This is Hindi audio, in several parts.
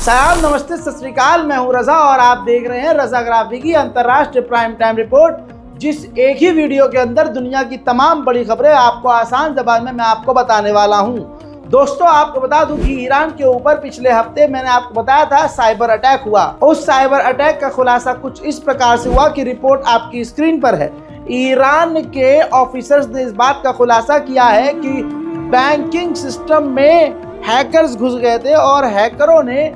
सलाम, नमस्ते, सत श्री अकाल। मैं हूं रजा और आप देख रहे हैं रजाग्राफी की अंतर्राष्ट्रीय प्राइम टाइम रिपोर्ट, जिस एक ही वीडियो के अंदर दुनिया की तमाम बड़ी खबरें आपको आसान ज़बान में मैं आपको बताने वाला हूं। दोस्तों, आपको बता दूं कि ईरान के ऊपर पिछले हफ्ते मैंने आपको बताया था साइबर अटैक हुआ। उस साइबर अटैक का खुलासा कुछ इस प्रकार से हुआ कि रिपोर्ट आपकी स्क्रीन पर है। ईरान के ऑफिसर्स ने इस बात का खुलासा किया है कि बैंकिंग सिस्टम में हैकर्स घुस गए थे और हैकरों ने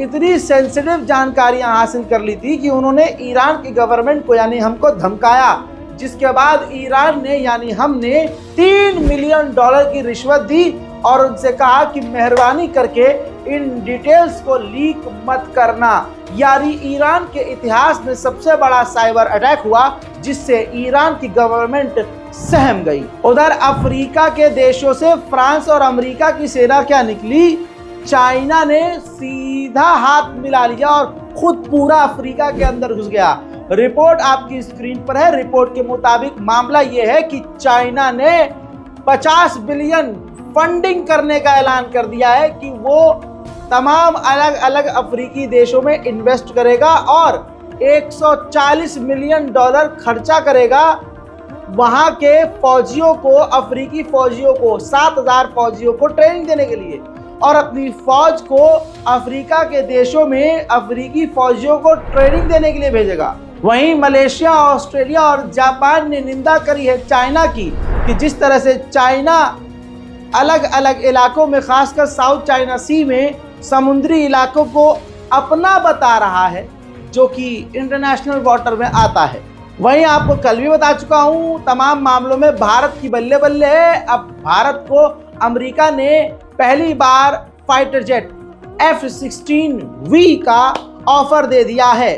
इतनी सेंसिटिव जानकारियां हासिल कर ली थी कि उन्होंने ईरान की गवर्नमेंट को यानी हमको धमकाया, जिसके बाद ईरान ने यानी हमने $3 मिलियन की रिश्वत दी और उनसे कहा कि मेहरबानी करके इन डिटेल्स को लीक मत करना। यानी ईरान के इतिहास में सबसे बड़ा साइबर अटैक हुआ जिससे ईरान की गवर्नमेंट सहम गई। उधर अफ्रीका के देशों से फ्रांस और अमेरिका की सेना क्या निकली, चाइना ने सीधा हाथ मिला लिया और खुद पूरा अफ्रीका के अंदर घुस गया। रिपोर्ट आपकी स्क्रीन पर है। रिपोर्ट के मुताबिक मामला यह है कि चाइना ने 50 बिलियन फंडिंग करने का ऐलान कर दिया है कि वो तमाम अलग अलग अफ्रीकी देशों में इन्वेस्ट करेगा और $140 मिलियन खर्चा करेगा वहां के फौजियों को, अफ्रीकी फौजियों को, 7,000 फौजियों को ट्रेनिंग देने के लिए और अपनी फौज को अफ्रीका के देशों में अफ्रीकी फौजियों को ट्रेनिंग देने के लिए भेजेगा। वहीं मलेशिया, ऑस्ट्रेलिया और जापान ने निंदा करी है चाइना की कि जिस तरह से चाइना अलग अलग इलाकों में, खासकर साउथ चाइना सी में समुद्री इलाकों को अपना बता रहा है जो कि इंटरनेशनल वाटर में आता है। वहीं आपको कल भी बता चुका हूं, तमाम मामलों में भारत की बल्ले बल्ले है। अब भारत को अमेरिका ने पहली बार फाइटर जेट F-16V का ऑफर दे दिया है।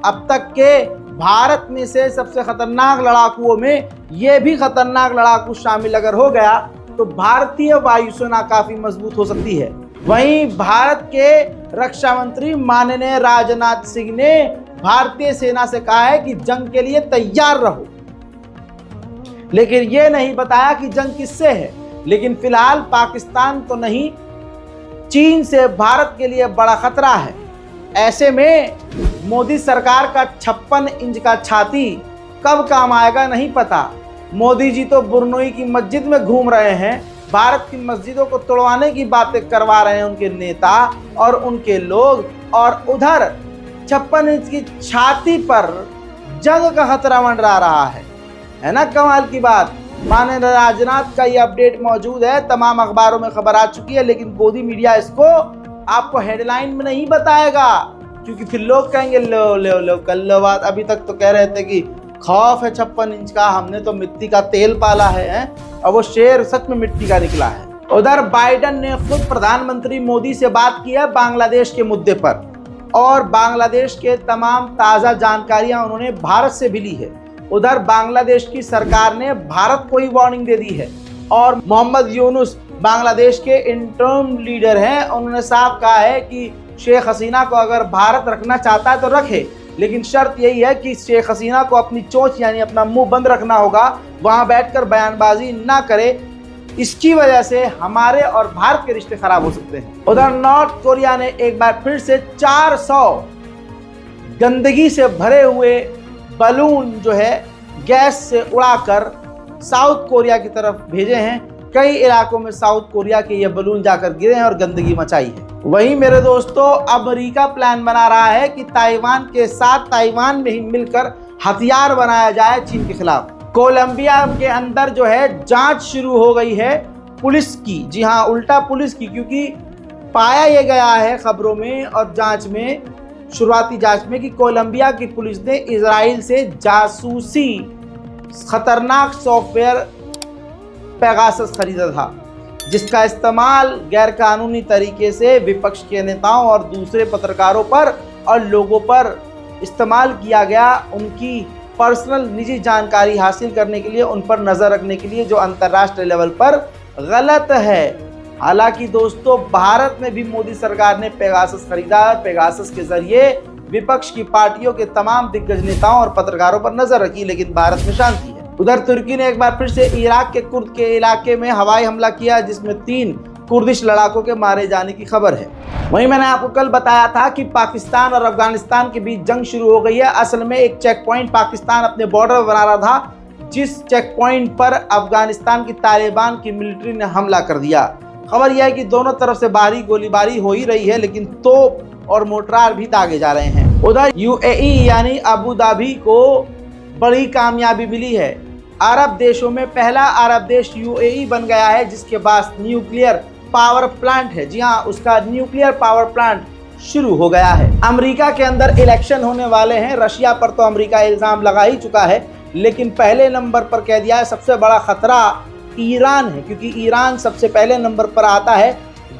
अब तक के भारत में से सबसे खतरनाक लड़ाकुओं में यह भी खतरनाक लड़ाकू शामिल अगर हो गया तो भारतीय वायुसेना काफी मजबूत हो सकती है। वहीं भारत के रक्षा मंत्री माननीय राजनाथ सिंह ने भारतीय सेना से कहा है कि जंग के लिए तैयार रहो, लेकिन यह नहीं बताया कि जंग किससे है। लेकिन फिलहाल पाकिस्तान तो नहीं, चीन से भारत के लिए बड़ा खतरा है। ऐसे में मोदी सरकार का 56 इंच का छाती कब काम आएगा नहीं पता। मोदी जी तो बुरनोई की मस्जिद में घूम रहे हैं, भारत की मस्जिदों को तोड़वाने की बातें करवा रहे हैं उनके नेता और उनके लोग, और उधर 56 इंच की छाती पर जंग का खतरा मंडरा रहा है ना। कमाल की बात। माननीय राजनाथ का ये अपडेट मौजूद है, तमाम अखबारों में खबर आ चुकी है, लेकिन गोदी मीडिया इसको आपको हेडलाइन में नहीं बताएगा क्योंकि फिर लोग कहेंगे लो लो लो कर लो बात। अभी तक तो कह रहे थे कि खौफ है 56 इंच का, हमने तो मिट्टी का तेल पाला है और वो शेर सच में मिट्टी का निकला है। उधर बाइडन ने खुद प्रधानमंत्री मोदी से बात की है बांग्लादेश के मुद्दे पर और बांग्लादेश के तमाम ताज़ा जानकारियां उन्होंने भारत से भी ली है। उधर बांग्लादेश की सरकार ने भारत को ही वार्निंग दे दी है और मोहम्मद यूनुस बांग्लादेश के इंटर्म लीडर हैं, उन्होंने साफ कहा है कि शेख हसीना को अगर भारत रखना चाहता है तो रखे, लेकिन शर्त यही है कि शेख हसीना को अपनी चोंच यानी अपना मुंह बंद रखना होगा, वहां बैठकर बयानबाजी ना करे। इसकी वजह से हमारे और भारत के रिश्ते खराब हो सकते हैं। उधर नॉर्थ कोरिया ने एक बार फिर से 400 गंदगी से भरे हुए बलून जो है गैस से उड़ाकर साउथ कोरिया की तरफ भेजे हैं। कई इलाकों में साउथ कोरिया के ये बलून जाकर गिरे हैं और गंदगी मचाई है। वहीं मेरे दोस्तों, अमेरिका प्लान बना रहा है कि ताइवान के साथ ताइवान में ही मिलकर हथियार बनाया जाए चीन के खिलाफ। कोलंबिया के अंदर जो है जांच शुरू हो गई है पुलिस की, जी हाँ, उल्टा पुलिस की, क्योंकि पाया यह गया है खबरों में और जांच में, शुरुआती जांच में, कि कोलंबिया की पुलिस ने इजराइल से जासूसी खतरनाक सॉफ्टवेयर पेगासस खरीदा था, जिसका इस्तेमाल गैरकानूनी तरीके से विपक्ष के नेताओं और दूसरे पत्रकारों पर और लोगों पर इस्तेमाल किया गया, उनकी पर्सनल निजी जानकारी हासिल करने के लिए, उन पर नज़र रखने के लिए, जो अंतर्राष्ट्रीय लेवल पर गलत है। हालांकि दोस्तों, भारत में भी मोदी सरकार ने पेगासस खरीदा। पेगासस के जरिए विपक्ष की पार्टियों के तमाम दिग्गज नेताओं और पत्रकारों पर नजर रखी, लेकिन भारत में शांति है। उधर तुर्की ने एक बार फिर से इराक के कुर्द के इलाके में हवाई हमला किया, जिसमें 3 कुर्दिश लड़ाकों के मारे जाने की खबर है। वहीं मैंने आपको कल बताया था कि पाकिस्तान और अफगानिस्तान के बीच जंग शुरू हो गई है। असल में एक चेक पॉइंट पाकिस्तान अपने बॉर्डर बना रहा था, जिस चेक पॉइंट पर अफगानिस्तान की तालिबान की मिलिट्री ने हमला कर दिया। खबर यह है कि दोनों तरफ से बाहरी गोलीबारी हो ही रही है, लेकिन तोप और मोर्टार भी दागे जा रहे हैं। उधर यूएई यानी अबू धाबी को बड़ी कामयाबी मिली है। अरब देशों में पहला अरब देश यूएई बन गया है जिसके पास न्यूक्लियर पावर प्लांट है। जी हाँ, उसका न्यूक्लियर पावर प्लांट शुरू हो गया है। अमेरिका के अंदर इलेक्शन होने वाले हैं। रशिया पर तो अमेरिका इल्जाम लगा ही चुका है, लेकिन पहले नंबर पर कह दिया है सबसे बड़ा खतरा ईरान है, क्योंकि ईरान सबसे पहले नंबर पर आता है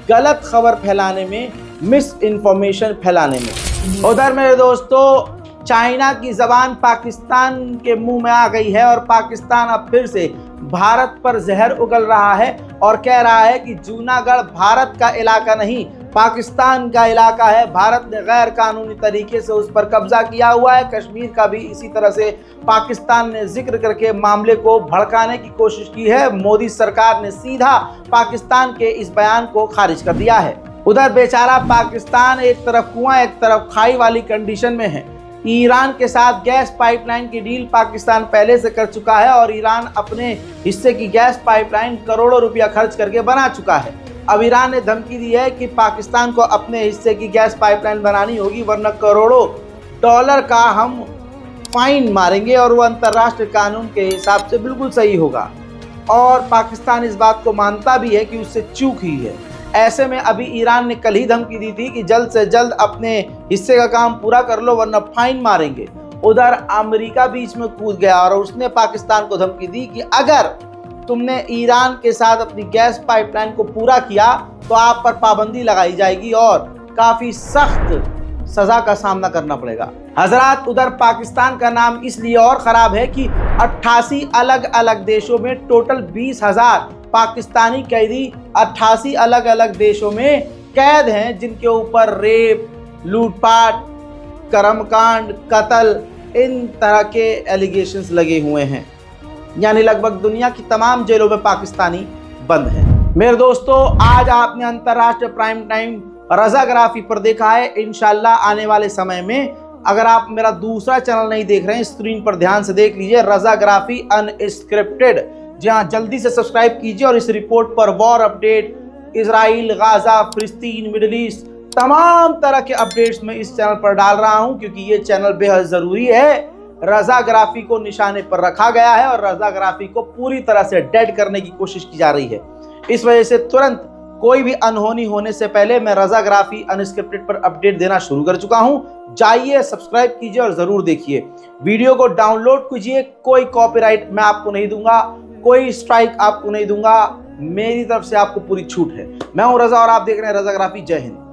गलत खबर फैलाने में, मिस इन्फॉर्मेशन फैलाने में। उधर मेरे दोस्तों, चाइना की जबान पाकिस्तान के मुंह में आ गई है और पाकिस्तान अब फिर से भारत पर जहर उगल रहा है और कह रहा है कि जूनागढ़ भारत का इलाका नहीं, पाकिस्तान का इलाका है। भारत ने गैर कानूनी तरीके से उस पर कब्जा किया हुआ है। कश्मीर का भी इसी तरह से पाकिस्तान ने जिक्र करके मामले को भड़काने की कोशिश की है। मोदी सरकार ने सीधा पाकिस्तान के इस बयान को खारिज कर दिया है। उधर बेचारा पाकिस्तान एक तरफ कुआं एक तरफ खाई वाली कंडीशन में है। ईरान के साथ गैस पाइपलाइन की डील पाकिस्तान पहले से कर चुका है और ईरान अपने हिस्से की गैस पाइपलाइन करोड़ों रुपया खर्च करके बना चुका है। अब ईरान ने धमकी दी है कि पाकिस्तान को अपने हिस्से की गैस पाइपलाइन बनानी होगी, वरना करोड़ों डॉलर का हम फाइन मारेंगे और वो अंतर्राष्ट्रीय कानून के हिसाब से बिल्कुल सही होगा। और पाकिस्तान इस बात को मानता भी है कि उससे चूक ही है। ऐसे में अभी ईरान ने कल ही धमकी दी थी कि जल्द से जल्द अपने हिस्से का काम पूरा कर लो वरना फाइन मारेंगे। उधर अमेरिका बीच में कूद गया और उसने पाकिस्तान को धमकी दी कि अगर तुमने ईरान के साथ अपनी गैस पाइपलाइन को पूरा किया तो आप पर पाबंदी लगाई जाएगी और काफ़ी सख्त सज़ा का सामना करना पड़ेगा। हजरात, उधर पाकिस्तान का नाम इसलिए और ख़राब है कि 88 अलग अलग देशों में टोटल 20,000 पाकिस्तानी कैदी 88 अलग अलग देशों में कैद हैं, जिनके ऊपर रेप, लूटपाट, कर्मकांड, कत्ल इन तरह के एलिगेशंस लगे हुए हैं। यानी लगभग दुनिया की तमाम जेलों में पाकिस्तानी बंद हैं। मेरे दोस्तों, आज आपने अंतर्राष्ट्रीय प्राइम टाइम रज़ाग्राफी पर देखा है। इंशाल्लाह आने वाले समय में अगर आप मेरा दूसरा चैनल नहीं देख रहे हैं, स्क्रीन पर ध्यान से देख लीजिए, रज़ाग्राफी अनस्क्रिप्टेड। जी हाँ, जल्दी से सब्सक्राइब कीजिए और इस रिपोर्ट पर वॉर अपडेट, इजराइल, गाजा, फिलिस्तीन, मिडिल ईस्ट, तमाम तरह के अपडेट्स मैं इस चैनल पर डाल रहा हूं, क्योंकि ये चैनल बेहद ज़रूरी है। रज़ाग्राफी को निशाने पर रखा गया है और रज़ाग्राफी को पूरी तरह से डेड करने की कोशिश की जा रही है। इस वजह से तुरंत कोई भी अनहोनी होने से पहले मैं रज़ाग्राफी अनस्क्रिप्टेड पर अपडेट देना शुरू कर चुका हूं। जाइए, सब्सक्राइब कीजिए और ज़रूर देखिए। वीडियो को डाउनलोड कीजिए। कोई कॉपीराइट मैं आपको नहीं दूंगा, कोई स्ट्राइक आपको नहीं दूंगा, मेरी तरफ से आपको पूरी छूट है। मैं हूं रज़ा और आप देख रहे हैं रज़ाग्राफी। जय हिंद।